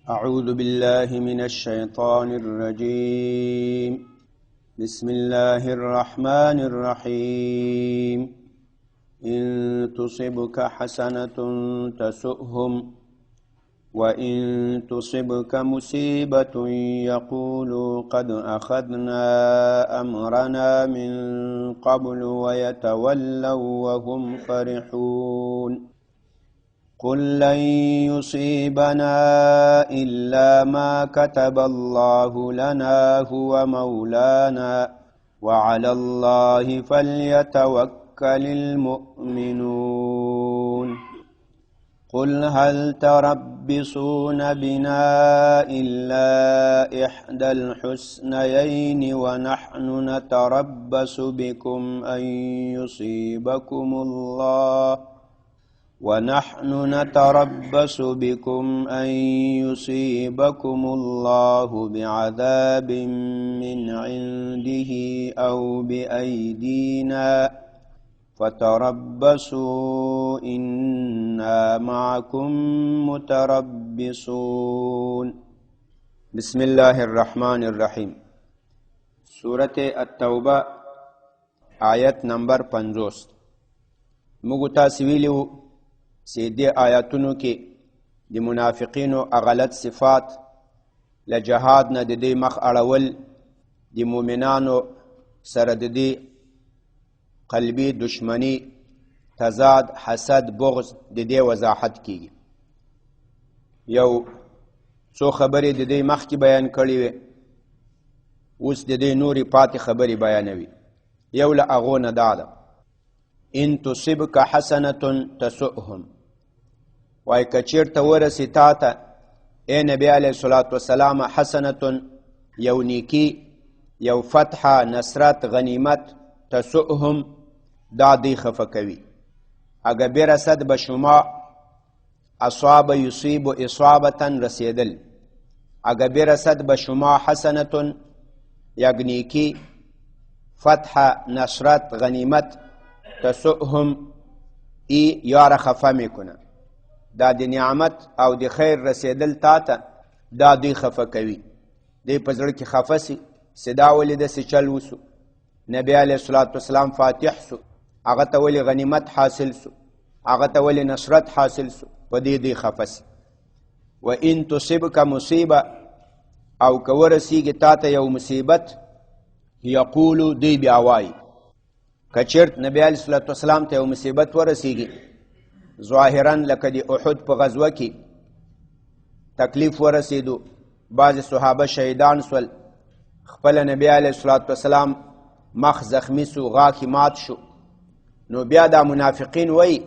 أعوذ بالله من الشيطان الرجيم. بسم الله الرحمن الرحيم. إن تصبك حسنة تسؤهم وإن تصبك مصيبة يقولوا قد أخذنا أمرنا من قبل ويتولوا وهم فرحون. قل لن يصيبنا إلا ما كتب الله لنا هو مولانا وعلى الله فليتوكل المؤمنون. قل هل تربصون بنا إلا إحدى الحسنيين ونحن نتربص بكم أن يصيبكم الله بعذاب من عنده أو بأيدينا فتربصوا إنا معكم متربصون. بسم الله الرحمن الرحیم. سورة التوبه آیت نمبر 50. مگو تاسو ویلو سیدی آیاتونو کې د منافقینو اغلط صفات لجهاد نه د دې مخ اړول، د مؤمنانو سره د دې قلبی دشمنی، تضاد، حسد، بغض د دې وضاحت کیږي. یو څو خبرې د دې مخ کې بیان کړې وې، اوس د دې نورې پاتې خبرې بیانوي. یو له هغو نه دا ده: ان تصبک حسنة تسؤهم. وای که چېرته ورسي تا ته ای نبی علیه الصلاة والسلام حسنة، یو نیکي، یو فتحه، نصرت، غنیمت، تسؤهم، دا دی خفه کوي. اگه برسد به شما، اصاب یصیب اصابتا، رسیدل. اگه برسد به شما حسنة، یک نیکی، فتحه، نصرت، غنیمت، تسؤهم، ای یار خفه میکنه. دا د نعمت او د خیر رسیدل تا ته دا دوی خفه کوي. دوی په زړه کې خفه سي چې دا ولې داسې چل وسو، نبی علیه الصلاة والسلام فاتح سو، هغه ته ولې غنیمت حاصل سو، هغه ته ولې نصرت حاصل سو، په دې دوی خفه سي. و ان تصبک مصیبه، او که ورسیږي تا ته یو مصیبت، یقولو، دوی بیا وایي. که چېرته نبی علیه الصلاة والسلام ته یو مصیبت ورسیږي، ظاهرا لکه د احد په غزوه کې تکلیف ورسېدو، بعضې صحابه شهیدان سول، خپله نبی علیه الصلاة والسلام مخ زخمی سو، غاښې مات شو، نو بیا دا منافقین وایي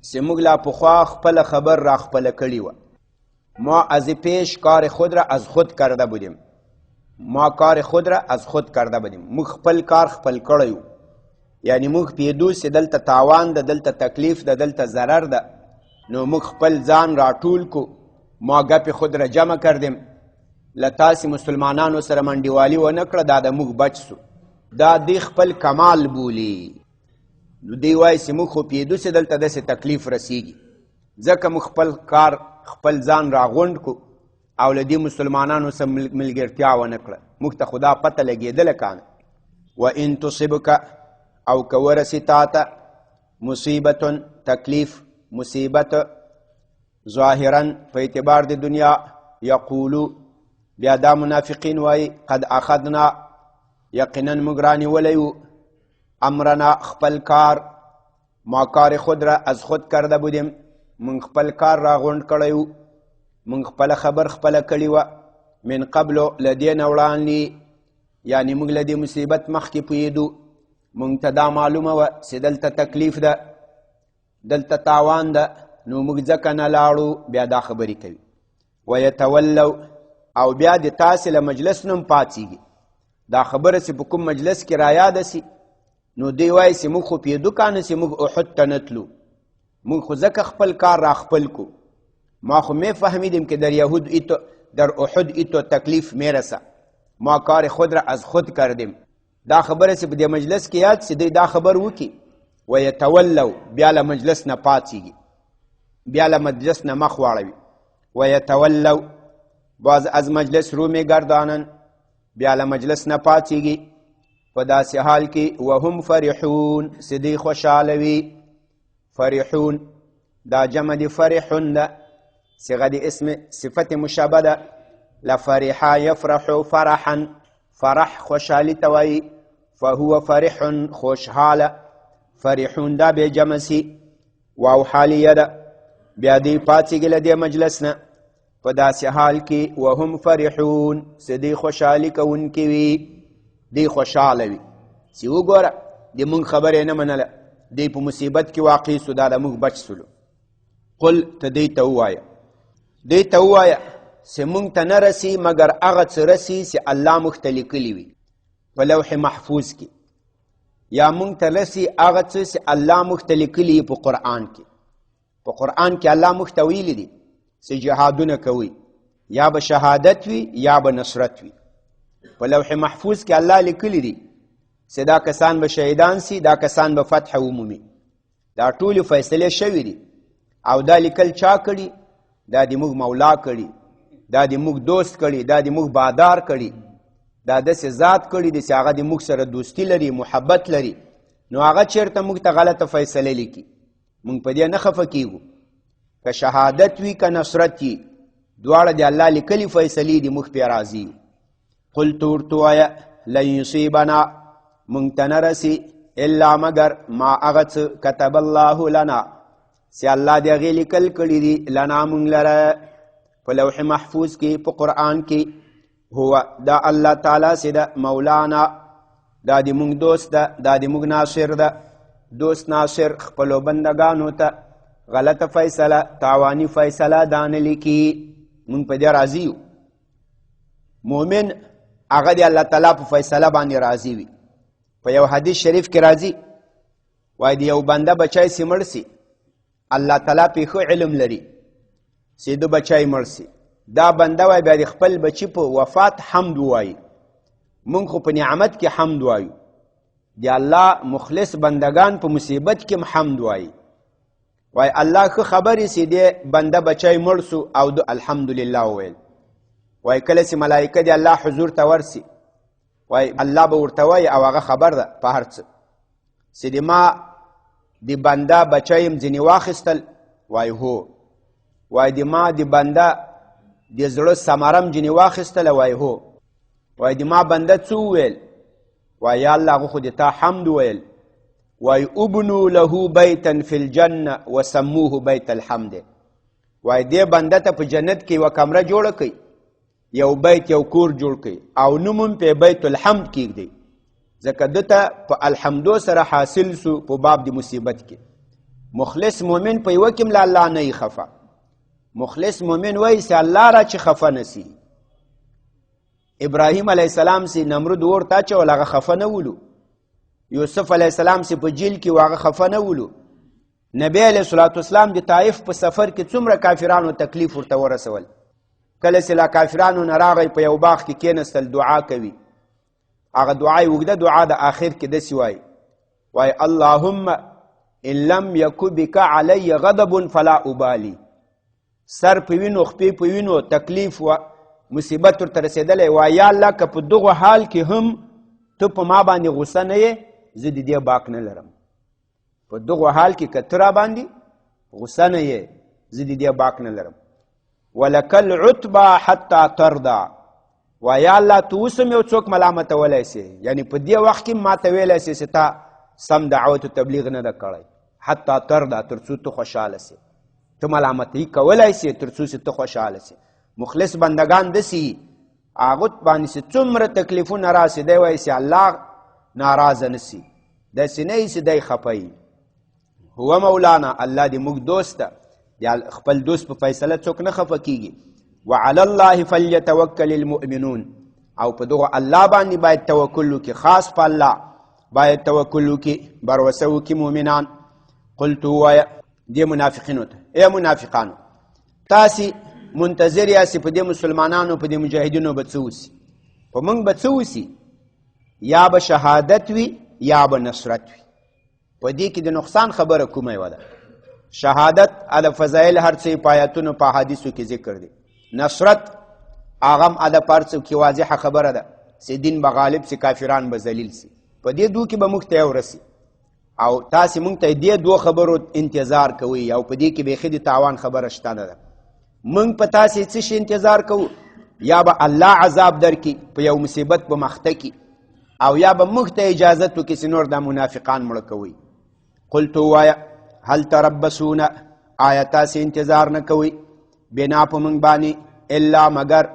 چې موږ لا پخوا خپله خبر را خپله کړې وه. ما از پیش کار خود را از خود کرده بودیم. ما کار خود را از خود کرده بودیم. موږ خپل کار خپل کړی و. یعنی موږ پیدو چې دلته تاوان ده، دلته تکلیف ده، دلته ضرر ده، نو موږ خپل ځان راټول کو. ما ګپې خود را جمع کردیم، له تاسې مسلمانانو سره منډیوالي ونه کړه، دا د موږ بچ سو. دا دی خپل کمال بولی. نو دی وایي چې موږ خو پیدو چې دلته داسې تکلیف رسیږي، ځکه موږ خپل کار خپل ځان راغونډ کو او له دې مسلمانانو سره ملګرتیا ونه کړه. موږ ته خدا پته لګېدله کانه. و ان تصبک، او که ورسی تا ته مصیبت، تکلیف، مصیبت، ظاهرا په اعتبار د دنیا، یقولو، بیا دا منافقین وای قد اخذنا، یقینا موږ رانیولی و، امرنا، خپل کار، ما کار خود را از خود کرده بودیم، موږ خپل کار را غونډ کړی و، موږ خپله خبر خپله کړې وه، من قبلو، له دې نه وړاندې، یعنې موږ له دې مصیبت مخکې پوهېدو، مونږ ته دا معلومه وه چې دلته تکلیف ده، دلته تاوان ده، نو موږ ځکه نه لاړو. بیا دا خبرې کوي. ویتولو، او بیا د تاسې له مجلس نه هم پاڅېږي. دا خبره چې په کوم مجلس کې رایاده سي، نو دوی وایي چې موږ خو پېدو کانه چې موږ احد ته نه تلو، موږ خو ځکه خپل کار را خپل کو. ما خو می فهمیدیم که در احد ایتو تکلیف میرسه، ما کار خود را از خود کردیم. دا خبره چې په دې مجلس کې یاد سي، دا خبر وکي و یتولوا، بیا له مجلس نه پاتېږي، بیا له مجلس نه مخ واړوي. ویتولو باز از مجلس رو میگردانن، بیا له مجلس نه پاڅیږي په داسې حال کې وهم فرحون چې دوی خوشحاله وي. فرحون دا جمع د فرحون ده، صيغه د اسم صفت مشابه ده. لفرحا یفرح فرحا، فرح خوشحالي ته وایي، فهو فرح خوشحاله. فرحون دا به جمع سي، واو حالیه ده. بیا دوی پاڅیږي له دې مجلس نه په داسې حال کې وهم فرحون چې دوی خوشحالي کوونکي وي، دوی خوشحاله وي چې وګوره د موږ خبرې نه منله، دوی په مصیبت کې واقع سو، دا د موږ بچ سلو. قل ته دوی ته ووایه چې موږ ته نه رسي مګر هغه څه رسي چې الله موږ ته لیکلي وي په لوح محفوظ کې، یا موږ ته رسي هغه څه چې الله موږ ته لیکلي په قرآن کې. په قرآن کې الله موږ ته ویلي دي چې جهادونه کوي، یا به شهادت وي یا به نصرت وي. په لوح محفوظ کې الله لیکلي دي چې دا کسان به شهیدان سي، دا کسان به فتح ومومي. دا ټولې فیصلې شوي دي او دا لیکل چا کړي؟ دا د موږ مولا کړي، دا د موږ دوست کړي، دا د موږ بادار کړي، دا داسې ذات کړي دي چې هغه د موږ سره دوستي لري، محبت لري. نو هغه چېرته موږ ته غلطه فیصله لیکي، موږ په دې نه خفه کیږو. که شهادت وي که نصرت وي، دواړه د الله لیکلي فیصلې دي، موږ پرې راضي. قل ته ورته ووایه لن یصیبنا موږ ته نه رسي الا مګر ما هغه څه کتب الله لنا چې الله د هغې لیکل کړي دي لنا موږ لره په لوح محفوظ کې په قرآن کې. هو دا الله تعالی چې ده مولانا، دا د موږ دوست ده، دا د موږ ناصر ده. دوست ناصر خپلو بندگانو ته غلطه فیصله، تاواني فیصله دا نه لیکي. موږ په دې راضي یو. مؤمن هغه د الله تعالی په فیصله باندې راضي وي. په یو حدیث شریف کې راځي وایي د یو بنده بچی چې مړ سي، الله تعالی پې ښه علم لري چې د بچی مړ سي، دا بنده وایي بیا د خپل بچي په وفات حمد ووایي. موږ خو په نعمت کې حمد وایو، د الله مخلص بندگان په مصیبت کې هم حمد وایي. وایي الله ښه خبرې چې د بنده بچی مړ سو او د الحمدلله وویل. وایي کله چې ملایکه د الله حضور ته ورسي، وایي الله به ورته وایي او هغه خبر ده په هر څه چې د ما د بنده بچی یم ځینې واخیستل. وایي هو. وایي د ما د بنده د زړه ثمرم ځینې واخیستله. وایي هو. وایي د ما بنده څه وویل؟ وایي یا الله هغه خو د تا حمد ویل. وایي ابنو له بیتا فی الجنه وسموه بیت الحمد. وایي دې بنده ته په جنت کې یوه کمره جوړه کړئ، یو بیت یو کور جوړ کړئ او نوم هم پې بیت الحمد کېږدئ، ځکه ده ته په الحمدو سره حاصل سو په باب د مصیبت کې. مخلص مؤمن په یوه کې هم له الله نه یې خفه. مخلص مؤمن وایي چې الله را چې خفه نسی. ابراهیم علیه السلام چې نمرود اور ته اچول هغه خفه نه ولو. یوسف علیه السلام چې په جیل کې و هغه خفه نه ولو. نبی علیه الصلاة والسلام د طایف په سفر کې څومره کافرانو تکلیف ورته ورسول. کله چې لا کافرانو نه راغی په یو باغ کې کېنستل دعا کوي، هغه دعا یې اوږده دعا د آخر کې داسې وایي وایي اللهم ان لم یک بک علی غضب فلا ابالي. سر په وینو، خپې په وینو، تکلیف و مصیبت ورته رسېدلی. وایي یا الله که په دغو حال کې هم ته په ما باندې غصه نه یې، زه د دې باک نه لرم. په دغو حال کې که ته را باندې غصه نه یې، زه د دې باک نه لرم. ولک العتبى حتی ترضى. وایي یا الله ته اوس هم یو څوک ملامتولی سې، یعنې په دې وخت کې ما ته ویلی سې چې تا سم دعوت و تبلیغ نه ده کړی. حتی ترضى تر څو ته خوشحاله سې، ته ملامتي کولی سې تر څو چې ته خوشحاله سې. مخلص بندگان داسې هغو باندې چې څومره تکلیفونه راسي، دی وایي چې الله ناراضه نه سي، داسې نه وي چې دی خفه. هو مولانا، الله دې موږ دوست ده، یا خپل دوست په فیصله څوک نه خفه کیږي. وعلى الله فلیتوکل المؤمنون، او په دغه الله باندې باید توکل وکړي، خاص په الله باید توکل وکړي، بروسه وکړي مؤمنان. قلت ووایه دې منافقینو ته، ای منافقانو تاسې منتظر یاستې په دې مسلمانانو په دې مجاهدینو به څه وسي؟ په موږ به څه وسي؟ یا به شهادت وي یا به نصرت وي. په دې کې د نقصان خبره کومه یوه ده؟ شهادت د فضایل هر څه په آیاتونو په حدیثو کې ذکر دی. نصرت هغه هم د پرڅو کې واضحه خبره ده چې دین به غالب سي، کافران به ذلیل سي. په دې دوه کې به موږ ته ورسي او تاسې موږ ته دې دوه خبرو انتظار کوئ او په دې کې بیخي د تاوان خبره شته نه ده. موږ په تاسې څه شي انتظار کوو؟ یا به الله عذاب درکړي په یو مصیبت په مخته کې، او یا به موږ ته اجازت وکړي چې نور دا منافقان مړه کوئ. قلت ووایه هل تربصون، آیا تاسې انتظار نه کوئ بنا په موږ باندې الا مگر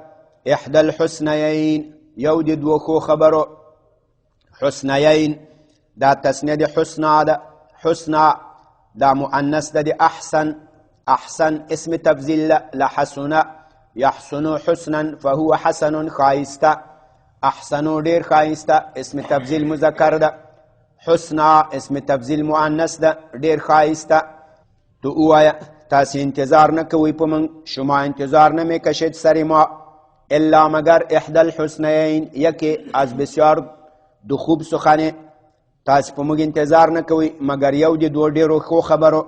احدى الحسنیین، یو د دوه ښو خبرو. حسنیین دا تسنیه د حسنا ده، حسنا دا مؤنث ده د احسن. احسن اسم تفضیل لحسن یحسن حسنا فهو حسن خایسته. احسنو ډیر خایسته اسم تفضیل مذکر ده. حسنا اسم تفضیل مؤنث ده ډیر خایسته. تو اوایا تاسې انتظار نه کوئ په موږ، شما انتظار نه می کشید سر ما الا مگر احدى الحسنیین، یکی از بسیار د خوب سخنه. تاسې په موږ انتظار نه کوئ مگر یو د دوه ډیرو ښو خبرو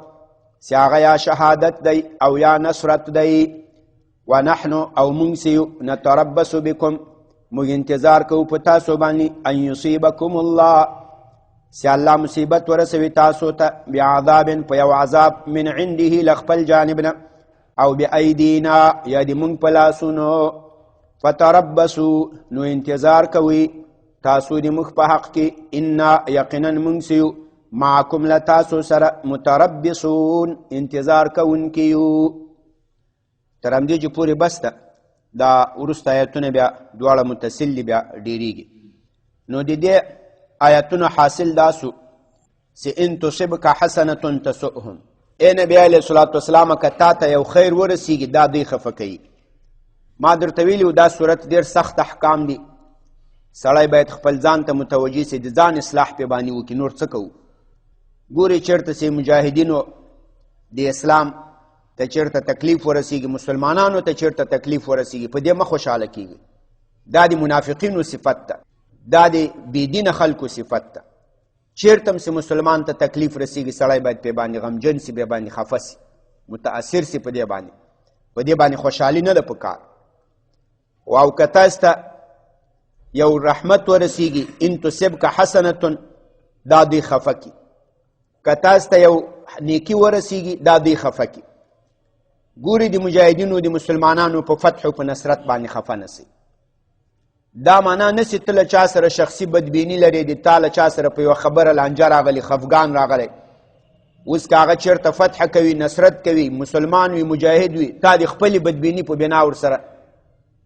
چې هغه یا شهادت دی او یا نصرت دی. ونحن او موږ سیو نتربص بکم، موږ انتظار کوو په تاسو باندې ان یصیبکم الله، چې الله مصیبت ورسوي تاسو ته بعذاب په یو عذاب من عنده لخپل جانبنا او بأیدینا یا د موږ په لاسونو. فتربصوا نو انتظار کوئ تاسو د موږ په حق کې انا یقینا موږ سیو معکم لتاسو سره متربصون انتظار کوونکي یو. تر همدې چې پورې بس ده، دا وروسته آیتونه بیا دواړه متصل دي بیا ډیریږي. نو د دې آیتونو حاصل دا سو چې ان تصبک حسنه تسؤهم، ای نبی علیه الصلاة والسلام که تا ته یو خیر ورسیږي دا دوی خفه کوي. ما درته ویلي و دا صورت ډېر سخت احکام دي، سړی باید خپل ځان ته متوجه سي، د ځان اصلاح پې باندې وکړي. نور څه کوو؟ ګورې چېرته چې مجاهدینو د اسلام ته چېرته تکلیف ورسیږي، مسلمانانو ته چېرته تکلیف ورسیږي، په دې مه خوشحاله کېږي. دا د منافقینو صفت ده، دا د بېدینه خلکو صفت ده. چېرته هم چې مسلمان ته تکلیف رسیږي سړی باید پې باندې غمجن سي، پې باندې خفه سي، متاثر سي په دې باندې خوشحالي نه ده په کار. او که تاسو ته یو رحمت ورسیږي ان تصبک حسنه دا دوی خفه کي، که تاسو ته یو نیکي ورسیږي دا دوی خفه کي. ګوري د مجاهدینو د مسلمانانو په فتح او په نصرت باندې خفه نسی. دا معنا نسی ته له چا سره شخصي بدبیني لري، د تا له چا سره په یوه خبره لانجه راغلی، خفګان راغلی، اوس که هغه چېرته فتح کوي، نصرت کوي، مسلمان وي، مجاهد وي، تا د خپلې بدبیني په بنا ورسره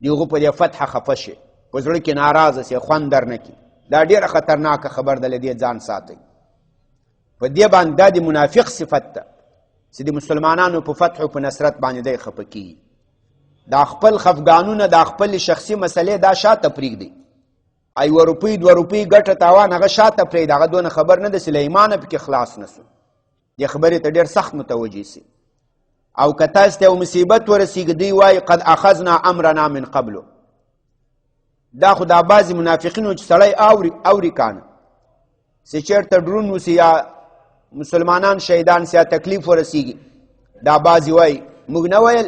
د هغو په دې فتحه خفه شي، په زړه کې ناراضه سي، خوند در نه کړي. دا ډېره خطرناکه خبر ده، له دې ځان ساتئ. په دې باندې دا د منافق صفت ده چې د مسلمانانو په فتح او په نصرت باندې دی خفه کېږي. دا خپل خفګانونه، دا خپل شخصي مسلې دا شاته پرېږدي. یوه روپۍ دوه روپۍ ګټه تاوان هغه شاته پرېږدي، هغه دونه خبر نه ده چې له ایمانه پکې خلاص نه سو. دې خبرې ته ډېر سخت متوجه سي. او که تاسو ته یو مصیبت ورسیږي دوی وایي قد اخذنا امرنا من قبلو. دا خو دا بعضې منافقینو چې سړی اوري کانه چې چېرته ډرون وسي یا مسلمانان شهیدان سي یا تکلیف ورسیږي، دا بعضې وایي موږ نه ویل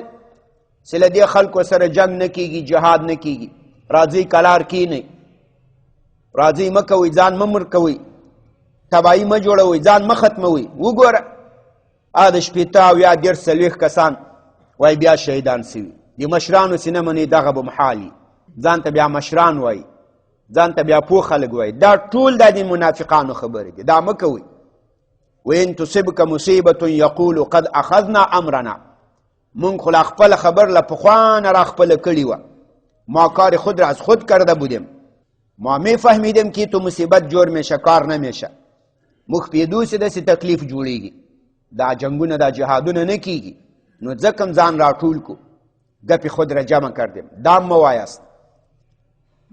چې له دې خلکو سره جنګ نه کېږي، جهاد نه کېږي، راځئ کلار کښېنئ، راځئ مه کوئ، ځان مه مړ کوئ، تباهي مه جوړوئ، ځان مه ختموئ. وګوره د شپېته او یا دېرش څلوېښت کسان وایي بیا شهیدان سوي، د مشرانو چې نه مني دغه به محال وي، ځان ته بیا مشران وایي، ځان ته بیا پوه خلک وایي. دا ټول دا د منافقانو خبرې دي، دا مه کوئ. وان تصبک مصیبة یقولو قد اخذنا امرنا، مونږ خو لا خپله خبر له پخوا نه را خپله کړې وه. ما کار خود را از خود کرده بودیم، ما میفهمیدیم که تو مصیبت جور میشه، کار نمیشه. موږ پیدو چې داسې تکلیف جوړیږي، دا جنگونه دا جهادونه نه کیږي، نو ځکه هم ځان راټول کو، ګپې خود را جمع کردیم. دا مه وایاست.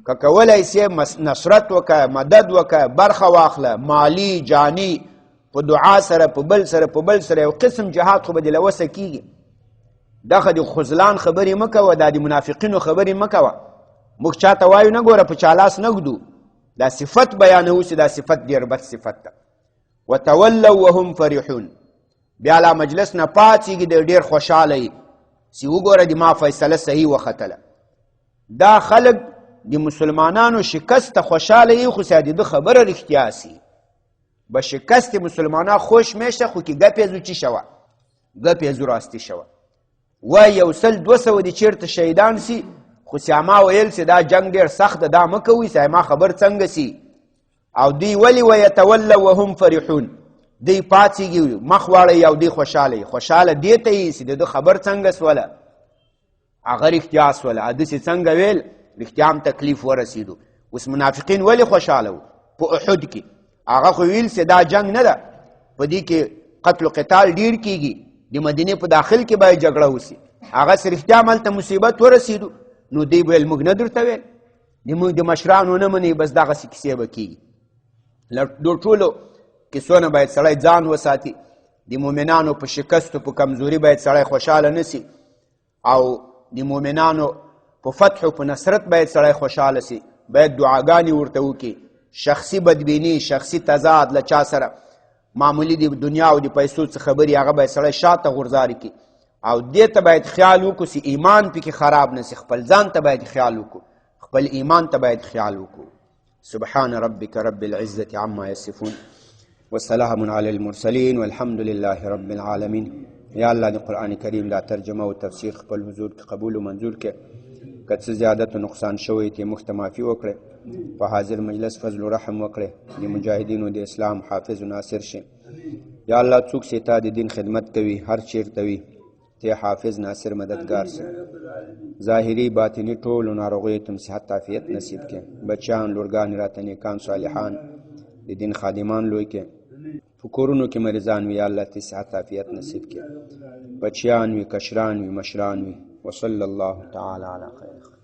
که کولی سې نصرت وکړه، مدد وکړه، برخه واخله، مالی جانی، په دعا سره، په بل سره، په بل سره، یو قسم جهاد خو به دې له وسه کیږي. دغه د خذلان خبرې مه کوه، دا د منافقینو خبرې مه کوه. موږ چاته وایو نه ګوره په چا لاس نه ږدو، دا صفت بیانوو چې دا صفت ډېر بد صفت ده. وتولوا وهم فرحون، بیا لا مجلس نه پاڅېږي د ډېر خوشحاله یي چې وګوره د ما فیصله صحیح وختله. دا خلک د مسلمانانو شکست ته خوشحاله یي، خو چې د ده خبره رښتیا سي. به شکست مسلمانان خوش میشه، خو که ګپ یې زو چی شوه، ګپ یې زو راستی شوه. وای 100-200 دي چیرته شهیدان سي، خو چې ما ویل چې دا جنگ ډېر سخت ده، دا مه کوئ، چې ما خبر څنګه سي. او دوی ولې ویتولوا وهم فرحون، دوی پاڅېږي مخ واړوي او دوی خوشحاله دې ته یي چې د ده خبر څنګه سوله، هغه رښتیا سوله. داسې څنګه ویل رښتیا هم تکلیف ورسېدو. اوس منافقین ولې خوشحاله وو؟ په احد کې هغه خو ویل چې دا جنگ نه ده، په دې کې قتل و قتال ډېر کېږي، د مدینې په داخل کې باید جګړه وسي. هغه چې رښتیا هم هلته مصیبت ورسېدو، نو دوی ویل موږ نه درته ویل، موږ د مشرانو نه منئ، بس دغسې کیسې به کېږي. له ټولو کیسو نه باید سړی ځان وساتي. د مؤمنانو په شکستو په کمزوري باید سړی خوشحاله نسی، او د مؤمنانو په فتح و په نصرت باید سړی خوشحاله سی. باید دعاګانې ورته وکړي. شخصي بدبیني، شخصي تضاد له چا سره معمولی د دنیا او د پیسو څه خبرې، هغه باید سړی شاته غورځاري کړي. او دې ته باید خیال وکړو چې ایمان پکې خراب نه سي. خپل ځان ته باید خیال وکړو، خپل ایمان ته باید خیال وکړو. سبحان ربك رب العزة عما يصفون وسلام على المرسلين والحمد لله رب العالمين. یا الله د قرآن کریم دا ترجمه او تفسیر خپل حضور کې قبول او منظور کې. که څه زیادت و نقصان شوی تی موږ ته معافي وکړې. په حاضر مجلس فضل و رحم وکړې. د مجاهدینو د اسلام حافظ و ناصر شي. یا الله څوک چې تا د دین خدمت کوي هر چیرته وي، ته حافظ ناصر مددگار سي. ظاهري باطني ټولو ناروغیو ته صحت عافیت نصیب کړي. بچیان لورګانې راته نیکان صالحان د دین خادمان لوی کړي. په کورونو کې مریضان وي، یا الله ته صحت عافیت نصیب کړي. بچیان وي، کشران وي، مشران وي. وصلی الله تعالی علی خیر خلق.